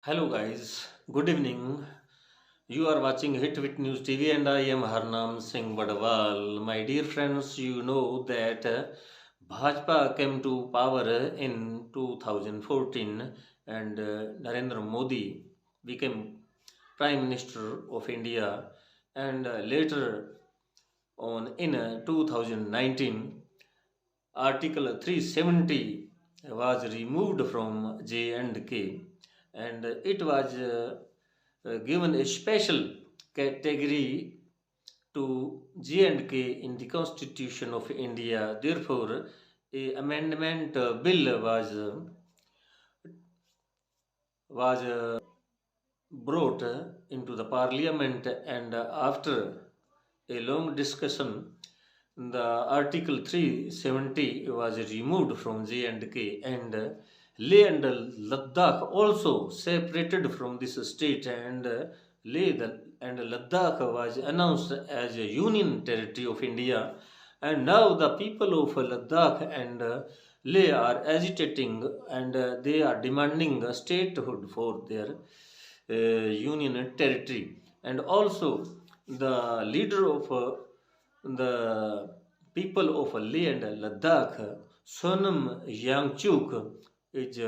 Hello guys, good evening. You are watching Hit News TV and I am Harnam Singh Badwal. My dear friends, you know that Bhajpa came to power in 2014 and Narendra Modi became Prime Minister of India and later on in 2019 Article 370 was removed from J&K and it was given a special category to J&K in the Constitution of India. Therefore, a amendment bill was brought into the parliament and after a long discussion the Article 370 was removed from J&K and Leh and Ladakh also separated from this state and and Ladakh was announced as a union territory of India and now the people of Ladakh and Leh are agitating and they are demanding a statehood for their union territory and also the leader of the people of Leh and Ladakh, Sonam Yangchuk, is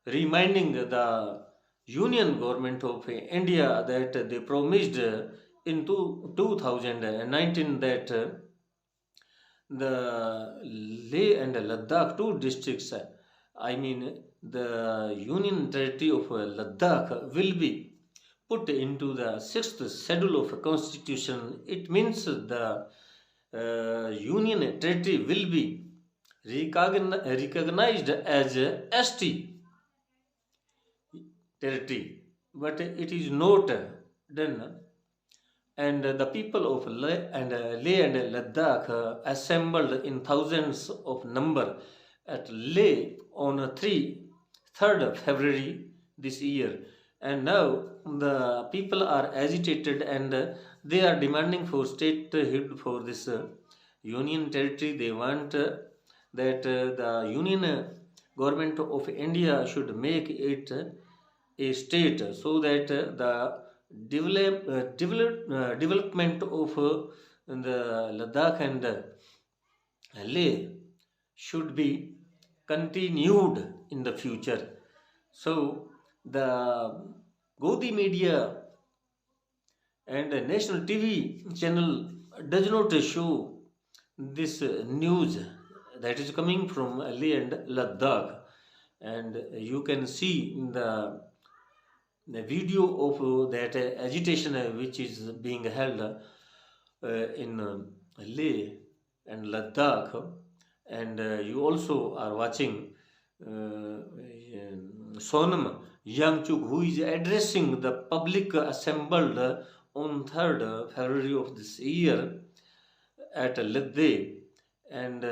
reminding the Union Government of India that they promised in 2019 that the Leh and Ladakh, two districts, I mean the Union Territory of Ladakh, will be put into the sixth schedule of a constitution. It means the union territory will be recognized as a ST territory, but it is not done. And the people of Leh and Ladakh assembled in thousands of number at Leh on 3rd February this year and now the people are agitated and they are demanding for statehood for this union territory. They want that the union government of India should make it a state so that the development of the Ladakh and Leh should be continued in the future. So the Godi media and the national TV channel does not show this news that is coming from Leh and Ladakh, and you can see in the video of that agitation which is being held in Leh and Ladakh, and you also are watching Sonam Yangchuk, who is addressing the public assembled on 3rd February of this year at Ladakh, and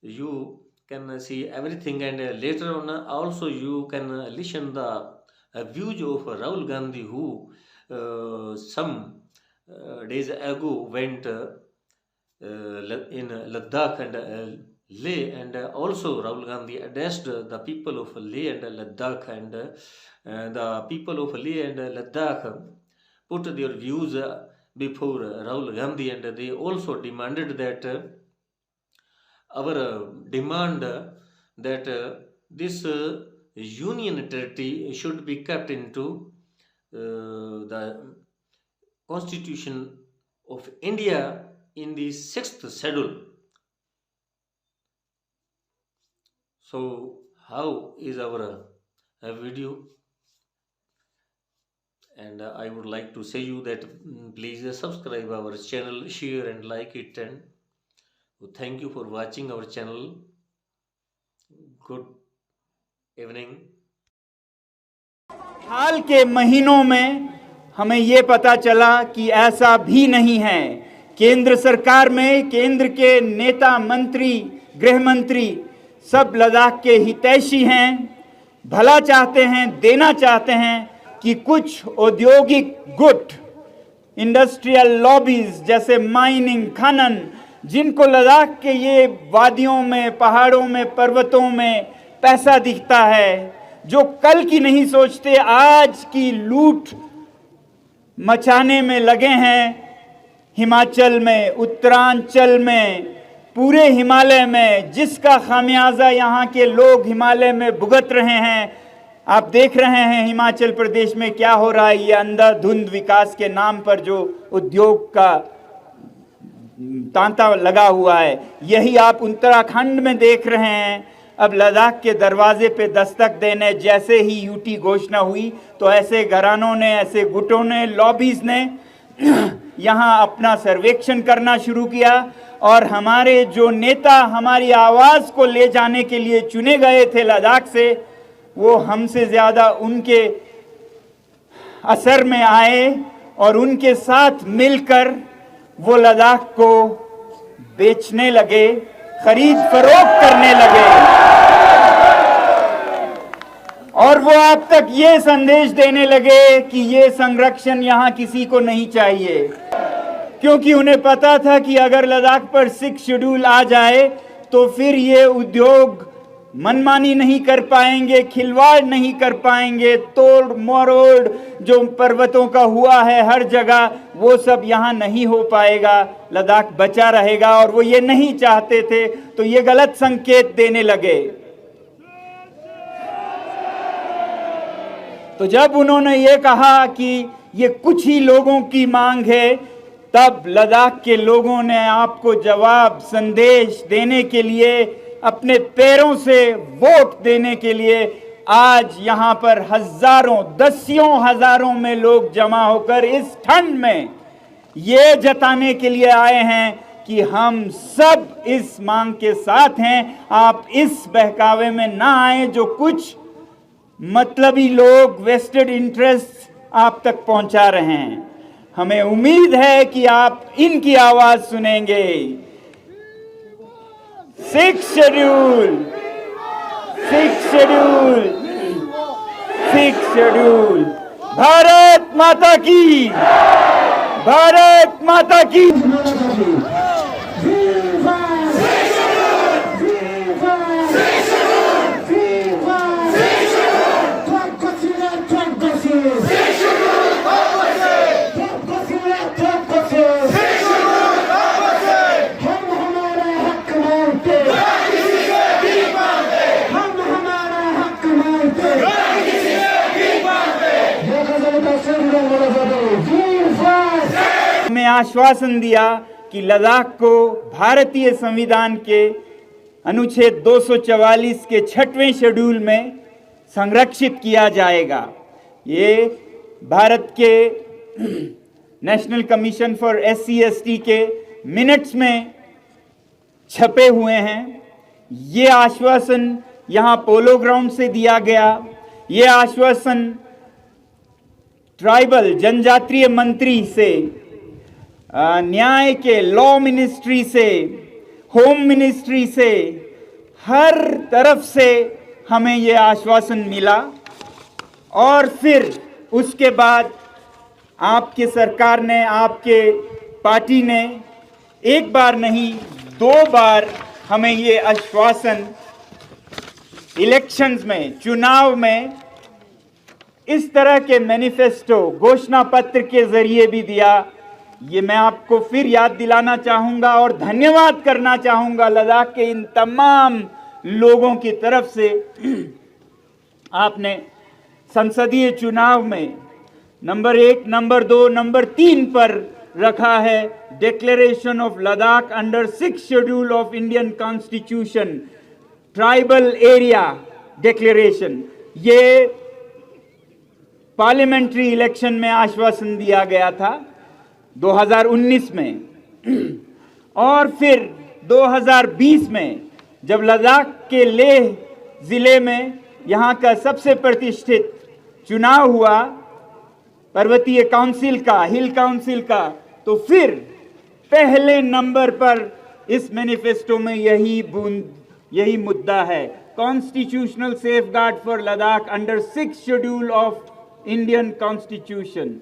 you can see everything. And later on, also you can listen the views of Rahul Gandhi, who some days ago went in Ladakh and Leh, and also Rahul Gandhi addressed the people of Leh and Ladakh, and the people of Leh and Ladakh put their views before Rahul Gandhi, and they also demanded that our demand that this union territory should be kept into the Constitution of India in the sixth schedule. So, how is our video? And I would like to say you that please subscribe our channel, share and like it, and thank you for watching our channel. Good evening. हाल के महीनों में हमें ये पता चला कि ऐसा भी नहीं है। केंद्र सरकार में केंद्र के नेता, मंत्री, गृह मंत्री सब लद्दाख के हितैषी हैं, भला चाहते हैं, देना चाहते हैं कि कुछ औद्योगिक गुट, इंडस्ट्रियल लॉबीज जैसे माइनिंग, खनन, जिनको लद्दाख के ये वादियों में, पहाड़ों में, पर्वतों में पैसा दिखता है, जो कल की नहीं सोचते, आज की लूट मचाने में लगे हैं। हिमाचल में, उत्तरांचल में, पूरे हिमालय में, जिसका खामियाजा यहाँ के लोग हिमालय में भुगत रहे हैं। आप देख रहे हैं हिमाचल प्रदेश में क्या हो रहा है। ये अंधाधुंध विकास के नाम पर जो उद्योग का तांता लगा हुआ है, यही आप उत्तराखंड में देख रहे हैं। अब लद्दाख के दरवाजे पे दस्तक देने जैसे ही यूटी घोषणा हुई तो ऐसे घरानों ने, ऐसे गुटों ने, लॉबीज ने यहाँ अपना सर्वेक्षण करना शुरू किया और हमारे जो नेता हमारी आवाज़ को ले जाने के लिए चुने गए थे लद्दाख से, वो हमसे ज़्यादा उनके असर में आए और उनके साथ मिलकर वो लद्दाख को बेचने लगे, खरीद फरोख्त करने लगे। और वो आप तक ये संदेश देने लगे कि ये संरक्षण यहाँ किसी को नहीं चाहिए, क्योंकि उन्हें पता था कि अगर लद्दाख पर 6 शेड्यूल आ जाए तो फिर ये उद्योग मनमानी नहीं कर पाएंगे, खिलवाड़ नहीं कर पाएंगे। तोड़ मरोड़ जो पर्वतों का हुआ है हर जगह, वो सब यहाँ नहीं हो पाएगा, लद्दाख बचा रहेगा। और वो ये नहीं चाहते थे, तो ये गलत संकेत देने लगे। तो जब उन्होंने ये कहा कि ये कुछ ही लोगों की मांग है, तब लद्दाख के लोगों ने आपको जवाब संदेश देने के लिए, अपने पैरों से वोट देने के लिए आज यहाँ पर हजारों, दसियों हजारों में लोग जमा होकर इस ठंड में ये जताने के लिए आए हैं कि हम सब इस मांग के साथ हैं। आप इस बहकावे में ना आए जो कुछ मतलबी लोग, वेस्टेड इंटरेस्ट आप तक पहुंचा रहे हैं। हमें उम्मीद है कि आप इनकी आवाज सुनेंगे। 6 शेड्यूल, 6 शेड्यूल, 6 शेड्यूल। भारत माता की, भारत माता की। में आश्वासन दिया कि लद्दाख को भारतीय संविधान के अनुच्छेद 244 के 6वें शेड्यूल में संरक्षित किया जाएगा। ये भारत के नेशनल कमीशन फॉर SC/ST के मिनट्स में छपे हुए हैं। ये आश्वासन यहाँ पोलो ग्राउंड से दिया गया। ये आश्वासन ट्राइबल, जनजातीय मंत्री से, न्याय के लॉ मिनिस्ट्री से, होम मिनिस्ट्री से, हर तरफ से हमें ये आश्वासन मिला। और फिर उसके बाद आपके सरकार ने, आपके पार्टी ने एक बार नहीं 2 बार हमें ये आश्वासन इलेक्शंस में, चुनाव में इस तरह के मैनिफेस्टो, घोषणा पत्र के जरिए भी दिया। ये मैं आपको फिर याद दिलाना चाहूँगा और धन्यवाद करना चाहूँगा लद्दाख के इन तमाम लोगों की तरफ से। आपने संसदीय चुनाव में नंबर 1, नंबर 2, नंबर 3 पर रखा है declaration of Ladakh under 6 schedule of Indian constitution, tribal area declaration. ये पार्लियामेंट्री इलेक्शन में आश्वासन दिया गया था 2019 में। और फिर 2020 में जब लद्दाख के लेह जिले में यहाँ का सबसे प्रतिष्ठित चुनाव हुआ पर्वतीय काउंसिल का, हिल काउंसिल का, तो फिर पहले नंबर पर इस मैनिफेस्टो में यही मुद्दा है, constitutional safeguard for Ladakh under 6 schedule of Indian constitution.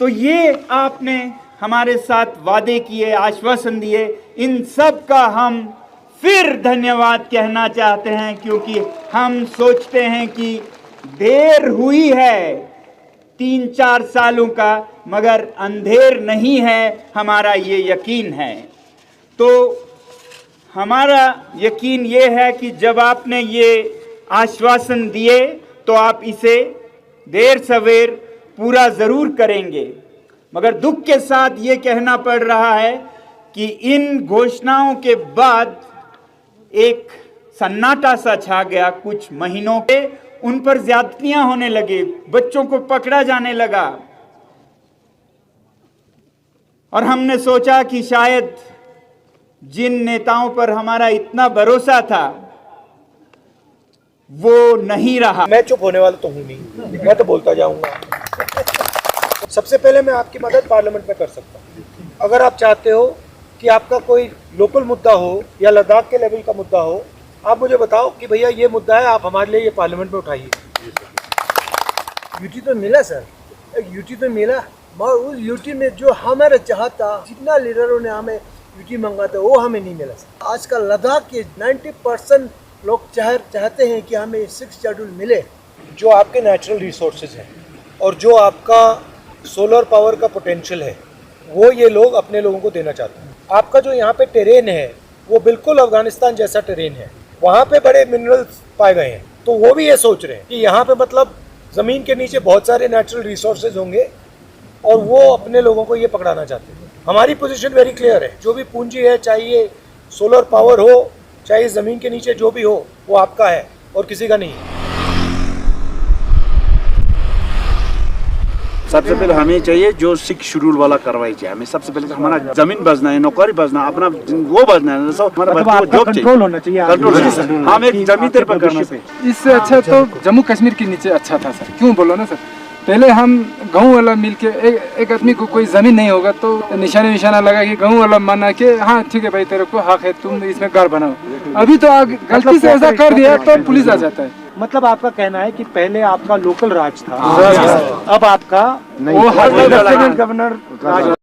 तो ये आपने हमारे साथ वादे किए, आश्वासन दिए, इन सब का हम फिर धन्यवाद कहना चाहते हैं, क्योंकि हम सोचते हैं कि देर हुई है 3-4 सालों का, मगर अंधेर नहीं है, हमारा ये यकीन है। तो हमारा यकीन ये है कि जब आपने ये आश्वासन दिए तो आप इसे देर सवेर पूरा ज़रूर करेंगे। मगर दुख के साथ ये कहना पड़ रहा है कि इन घोषणाओं के बाद एक सन्नाटा सा छा गया। कुछ महीनों के उन पर ज्यादतियां होने लगी, बच्चों को पकड़ा जाने लगा, और हमने सोचा कि शायद जिन नेताओं पर हमारा इतना भरोसा था वो नहीं रहा। मैं चुप होने वाला तो हूं नहीं, मैं तो बोलता जाऊंगा। सबसे पहले मैं आपकी मदद पार्लियामेंट में कर सकता हूं। अगर आप चाहते हो कि आपका कोई लोकल मुद्दा हो या लद्दाख के लेवल का मुद्दा हो, आप मुझे बताओ कि भैया ये मुद्दा है, आप हमारे लिए ये पार्लियामेंट में उठाइए। यूटी तो मिला सर, एक यूटी तो मिला, मगर उस यूटी में जो हमारा चाहता, जितना लीडरों ने हमें यूटी मांगा था वो हमें नहीं मिला सर। आजकल लद्दाख के 90% लोग चाहते हैं कि हमें 6 शेड्यूल मिले। जो आपके नेचुरल रिसोर्सेज हैं और जो आपका सोलर पावर का पोटेंशियल है वो ये लोग अपने लोगों को देना चाहते हैं। आपका जो यहाँ पे टेरेन है वो बिल्कुल अफगानिस्तान जैसा टेरेन है, वहाँ पे बड़े मिनरल्स पाए गए हैं, तो वो भी ये सोच रहे हैं कि यहाँ पे मतलब ज़मीन के नीचे बहुत सारे नेचुरल रिसोर्सेज होंगे और वो अपने लोगों को ये पकड़ाना चाहते हैं। हमारी पोजीशन वेरी क्लियर है, जो भी पूंजी है, चाहे ये सोलर पावर हो, चाहे ज़मीन के नीचे जो भी हो, वो आपका है और किसी का नहीं है। सबसे पहले हमें चाहिए जो 6 शेड्यूल वाला कार्रवाई चाहिए। हमें सबसे पहले हमारा जमीन बचना है, नौकरी बचना, अपना वो बचना है, हमारा कंट्रोल होना चाहिए। हम एक जमीन पर करना चाहिए। इससे अच्छा तो जम्मू कश्मीर के नीचे अच्छा था सर। क्यों बोलो ना सर, पहले हम गाँव वाला मिल के एक आदमी को कोई जमीन नहीं होगा तो निशाना लगा कि गाँव वाला माना कि हाँ ठीक है भाई तेरे को हक है, तुम इसमें घर बनाओ। अभी तो गलती से ऐसा कर दिया तो पुलिस आ जाता है। मतलब आपका कहना है कि पहले आपका लोकल राज था, अब आपका वो गवर्नर राज